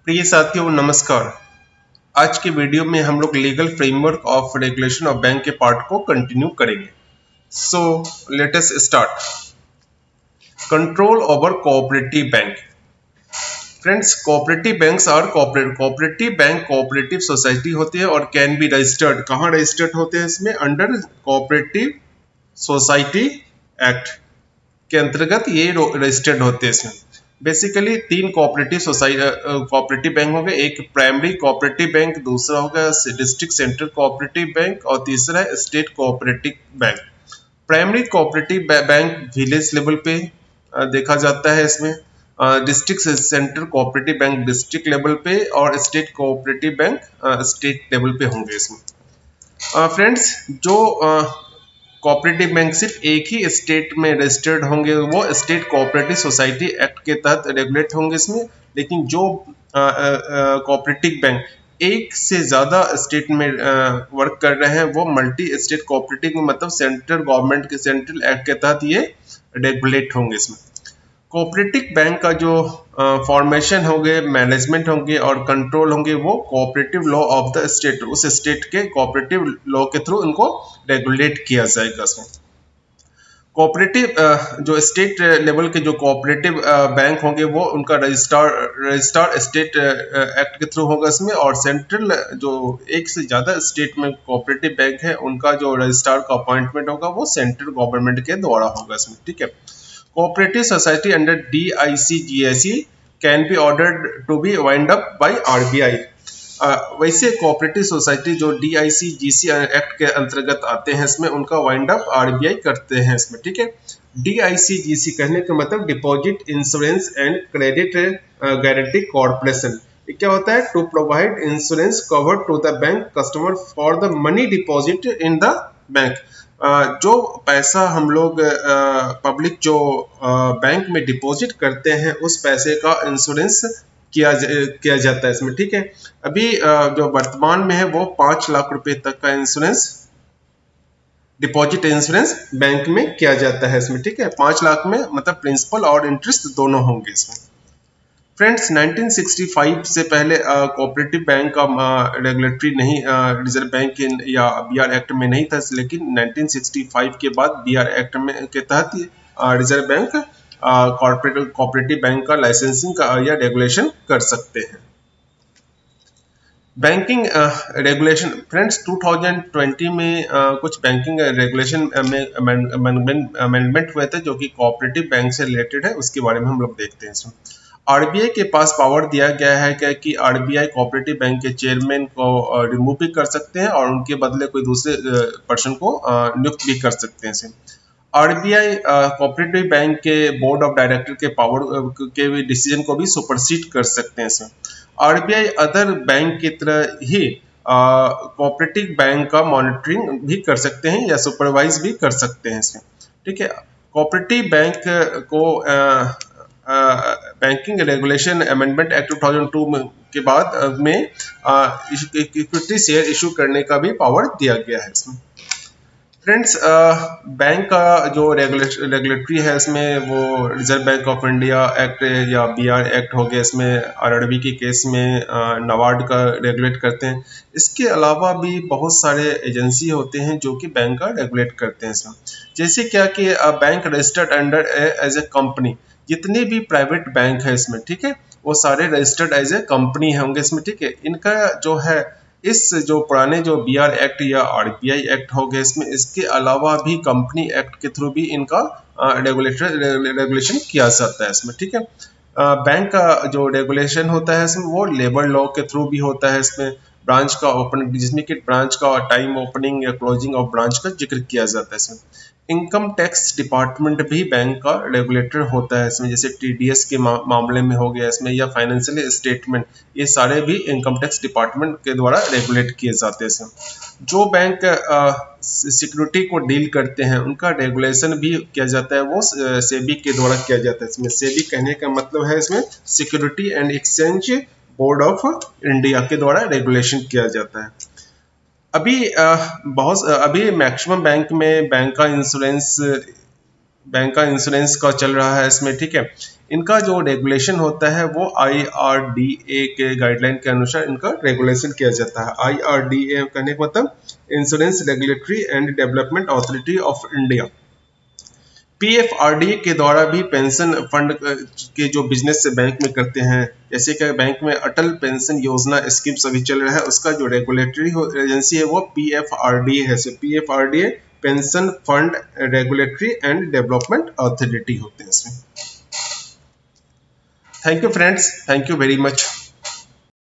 प्रिय साथियों नमस्कार। आज के वीडियो में हम लोग legal framework of regulation of bank के पार्ट को कंटिन्यू करेंगे। So let us start. Control over cooperative bank. Friends, cooperative banks are cooperative bank cooperative society होती है और कैन बी रजिस्टर्ड। कहाँ रजिस्टर्ड होते हैं इसमें? अंडर कोऑपरेटिव सोसाइटी एक्ट के अंतर्गत ये रजिस्टर्ड होते हैं। इसमें बेसिकली तीन कोऑपरेटिव बैंक होंगे। एक प्राइमरी कोऑपरेटिव बैंक, दूसरा होगा डिस्ट्रिक्ट सेंट्रल कोऑपरेटिव बैंक और तीसरा है state cooperative bank. Primary cooperative bank village level पे देखा जाता है। इसमें district central cooperative bank district level पे और state cooperative bank state level पे होंगे। इसमें फ्रेंड्स, जो कोऑपरेटिव बैंक सिर्फ एक ही स्टेट में रजिस्टर्ड होंगे, वो स्टेट कोऑपरेटिव सोसाइटी एक्ट के तहत रेगुलेट होंगे इसमें। लेकिन जो कोऑपरेटिव बैंक एक से ज़्यादा स्टेट में वर्क कर रहे हैं, वो मल्टी स्टेट कोऑपरेटिव, मतलब सेंट्रल गवर्नमेंट के सेंट्रल एक्ट के तहत ये रेगुलेट होंगे। इसमें कोऑपरेटिव बैंक का जो फॉर्मेशन होंगे, मैनेजमेंट होंगे और कंट्रोल होंगे, वो cooperative law of the state, उस स्टेट के कोऑपरेटिव लॉ के थ्रू उनको रेगुलेट किया जाएगा। इसमें कोऑपरेटिव जो स्टेट लेवल के जो कोऑपरेटिव बैंक होंगे, वो उनका रजिस्ट्रार स्टेट एक्ट के थ्रू होगा इसमें। और सेंट्रल जो एक से ज़्यादा स्टेट में कोऑपरेटिव बैंक है, उनका जो रजिस्ट्रार का अपॉइंटमेंट होगा, वो सेंट्रल गवर्नमेंट के द्वारा होगा इसमें। ठीक है। Cooperative society under DICGSE can be ordered to be wind up by RBI। वैसे कोऑपरेटिव सोसाइटी जो DICGC एक्ट के अंतर्गत आते हैं, इसमें उनका वाइंड अप RBI करते हैं इसमें। ठीक है। DICGC कहने का मतलब deposit insurance and credit guarantee corporation. क्या होता है? To provide insurance cover to the bank customer for the money deposit in the bank. जो पैसा हम लोग पब्लिक जो बैंक में डिपॉजिट करते हैं, उस पैसे का इंश्योरेंस किया जाता है इसमें। ठीक है। अभी जो वर्तमान में है, वो 5 लाख रुपए तक का इंश्योरेंस, डिपॉजिट इंश्योरेंस बैंक में किया जाता है इसमें। ठीक है। 5 लाख में मतलब प्रिंसिपल और इंटरेस्ट दोनों होंगे इसमें। फ्रेंड्स, 1965 से पहले कोऑपरेटिव बैंक का रेगुलेटरी नहीं, रिजर्व बैंक या बीआर एक्ट में नहीं था। लेकिन 1965 के बाद बीआर एक्ट में के तहत रिजर्व बैंक कोऑपरेटिव बैंक का लाइसेंसिंग का या रेगुलेशन कर सकते हैं। Banking regulation. फ्रेंड्स, 2020 में कुछ बैंकिंग रेगुलेशन में अमेंडमेंट हुए थे, जो कि कोऑपरेटिव बैंक से रिलेटेड है। उसके बारे में हम लोग देखते हैं इसमें। आरबीआई के पास पावर दिया गया है कि आरबीआई कोऑपरेटिव बैंक के चेयरमैन को रिमूव भी कर सकते हैं और उनके बदले कोई दूसरे पर्सन को नियुक्त भी कर सकते हैं। आरबीआई कोऑपरेटिव बैंक के बोर्ड ऑफ डायरेक्टर के पावर के डिसीजन को भी सुपरसीड कर सकते हैं इसमें। आरबीआई अदर बैंक की तरह ही कोऑपरेटिव बैंक का मॉनिटरिंग भी कर सकते हैं या सुपरवाइज भी कर सकते हैं इसमें। ठीक है। कोऑपरेटिव बैंक को बैंकिंग रेगुलेशन अमेंडमेंट एक्ट 2002 के बाद में इक्विटी शेयर इशू करने का भी पावर दिया गया है इसमें। फ्रेंड्स, बैंक का जो रेगुलेटरी है, इसमें वो reserve bank of India act या बीआर एक्ट हो गया। इसमें आरआरबी के केस में नाबार्ड का रेगुलेट करते हैं। इसके अलावा भी बहुत सारे एजेंसी होते हैं जो कि बैंक का रेगुलेट करते हैं इसमें। जैसे क्या कि bank registered under as a company. जितने भी प्राइवेट बैंक है इसमें, ठीक है, वो सारे रजिस्टर्ड एज ए कंपनी होंगे इसमें। ठीक है। इनका जो है, इस जो पुराने जो बीआर एक्ट या आरबीआई एक्ट हो गए इसमें, इसके अलावा भी कंपनी एक्ट के थ्रू भी इनका रेगुलेशन किया जाता है इसमें। ठीक है। बैंक का जो रेगुलेशन होता है इसमें, वो लेबर लॉ के थ्रू भी होता है इसमें। ब्रांच का ओपन, जिसमें कि ब्रांच का टाइम ओपनिंग या क्लोजिंग ऑफ ब्रांच का जिक्र किया जाता है इसमें। इनकम टैक्स डिपार्टमेंट भी बैंक का रेगुलेटर होता है इसमें। जैसे टीडीएस के मामले में हो गया इसमें, या फाइनेंशियल स्टेटमेंट, ये सारे भी इनकम टैक्स डिपार्टमेंट के द्वारा रेगुलेट किए जाते हैं इसमें। जो बैंक सिक्योरिटी को डील करते हैं, उनका रेगुलेशन भी किया जाता है, वो सेबी के द्वारा किया जाता है इसमें। सेबी कहने का मतलब है इसमें security and exchange board of India के द्वारा रेगुलेशन किया जाता है। अभी मैक्सिमम बैंक का इंश्योरेंस का चल रहा है इसमें। ठीक है। इनका जो रेगुलेशन होता है वो IRDA के गाइडलाइन के अनुसार इनका रेगुलेशन किया जाता है। IRDA कहने का मतलब insurance regulatory and development authority of India. PFRDA के द्वारा भी पेंशन फंड के जो बिजनेस से बैंक में करते हैं, जैसे कि बैंक में अटल पेंशन योजना स्कीम अभी चल रहा है, उसका जो रेगुलेटरी एजेंसी है वो PFRDA है। PFRDA pension fund regulatory and development authority होते हैं इसमें। Thank you friends, thank you very much.